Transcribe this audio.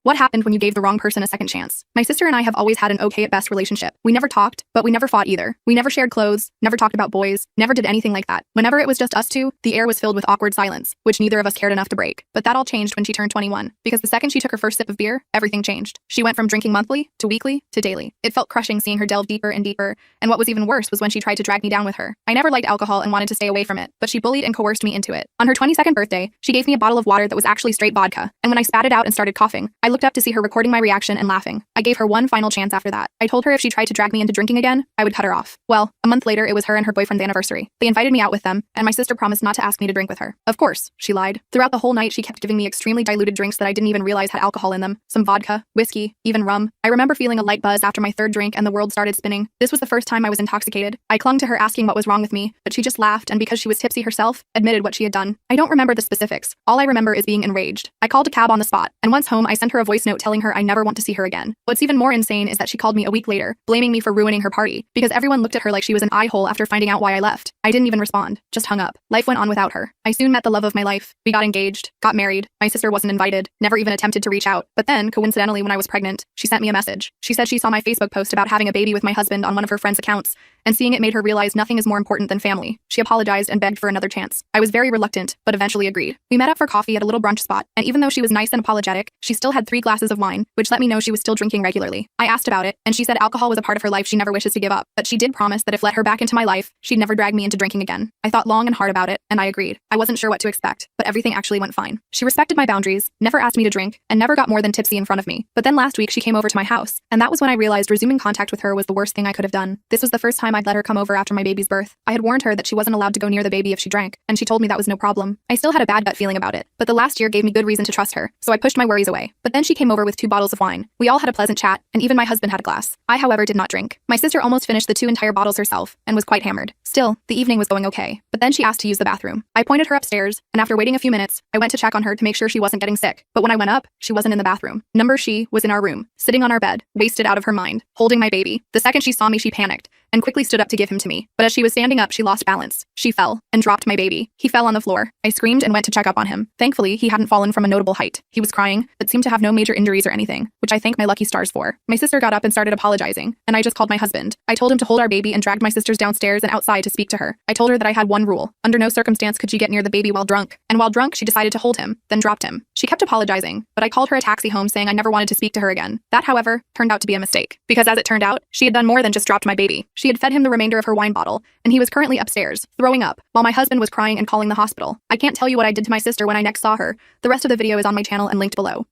What happened when you gave the wrong person a second chance? My sister and I have always had an okay at best relationship. We never talked, but we never fought either. We never shared clothes, never talked about boys, never did anything like that. Whenever it was just us two, the air was filled with awkward silence, which neither of us cared enough to break. But that all changed when she turned 21, because the second she took her first sip of beer, everything changed. She went from drinking monthly, to weekly, to daily. It felt crushing seeing her delve deeper and deeper, and what was even worse was when she tried to drag me down with her. I never liked alcohol and wanted to stay away from it, but she bullied and coerced me into it. On her 22nd birthday, she gave me a bottle of water that was actually straight vodka, and when I spat it out and started coughing, I looked up to see her recording my reaction and laughing. I gave her one final chance after that. I told her if she tried to drag me into drinking again, I would cut her off. Well, a month later, it was her and her boyfriend's anniversary. They invited me out with them, and my sister promised not to ask me to drink with her. Of course, she lied. Throughout the whole night, she kept giving me extremely diluted drinks that I didn't even realize had alcohol in them. Some vodka, whiskey, even rum. I remember feeling a light buzz after my third drink and the world started spinning. This was the first time I was intoxicated. I clung to her asking what was wrong with me, but she just laughed and because she was tipsy herself, admitted what she had done. I don't remember the specifics. All I remember is being enraged. I called a cab on the spot, and once home, I sent her a voice note telling her I never want to see her again. What's even more insane is that she called me a week later, blaming me for ruining her party, because everyone looked at her like she was an eye-hole after finding out why I left. I didn't even respond, just hung up. Life went on without her. I soon met the love of my life. We got engaged, got married. My sister wasn't invited, never even attempted to reach out. But then, coincidentally, when I was pregnant, she sent me a message. She said she saw my Facebook post about having a baby with my husband on one of her friends' accounts, and seeing it made her realize nothing is more important than family. She apologized and begged for another chance. I was very reluctant, but eventually agreed. We met up for coffee at a little brunch spot, and even though she was nice and apologetic, she still had 3 glasses of wine, which let me know she was still drinking regularly. I asked about it, and she said alcohol was a part of her life she never wishes to give up, but she did promise that if let her back into my life, she'd never drag me into drinking again. I thought long and hard about it, and I agreed. I wasn't sure what to expect, but everything actually went fine. She respected my boundaries, never asked me to drink, and never got more than tipsy in front of me. But then last week she came over to my house, and that was when I realized resuming contact with her was the worst thing I could have done. This was the first time I'd let her come over after my baby's birth. I had warned her that she wasn't allowed to go near the baby if she drank, and she told me that was no problem. I still had a bad gut feeling about it, but the last year gave me good reason to trust her, so I pushed my worries away. But then she came over with 2 bottles of wine. We all had a pleasant chat, and even my husband had a glass. I, however, did not drink. My sister almost finished the 2 entire bottles herself, and was quite hammered. Still, the evening was going okay, but then she asked to use the bathroom. I pointed her upstairs, and after waiting a few minutes, I went to check on her to make sure she wasn't getting sick. But when I went up, she wasn't in the bathroom. She was in our room, sitting on our bed, wasted out of her mind, holding my baby. The second she saw me, she panicked and quickly stood up to give him to me. But as she was standing up, she lost balance. She fell and dropped my baby. He fell on the floor. I screamed and went to check up on him. Thankfully, he hadn't fallen from a notable height. He was crying, but seemed to have no major injuries or anything, which I thank my lucky stars for. My sister got up and started apologizing, and I just called my husband. I told him to hold our baby and dragged my sisters downstairs and outside to speak to her. I told her that I had one rule. Under no circumstance could she get near the baby while drunk. And while drunk, she decided to hold him, then dropped him. She kept apologizing, but I called her a taxi home saying I never wanted to speak to her again. That, however, turned out to be a mistake, because as it turned out, she had done more than just dropped my baby. She had fed him the remainder of her wine bottle, and he was currently upstairs, throwing up, while my husband was crying and calling the hospital. I can't tell you what I did to my sister when I next saw her. The rest of the video is on my channel and linked below.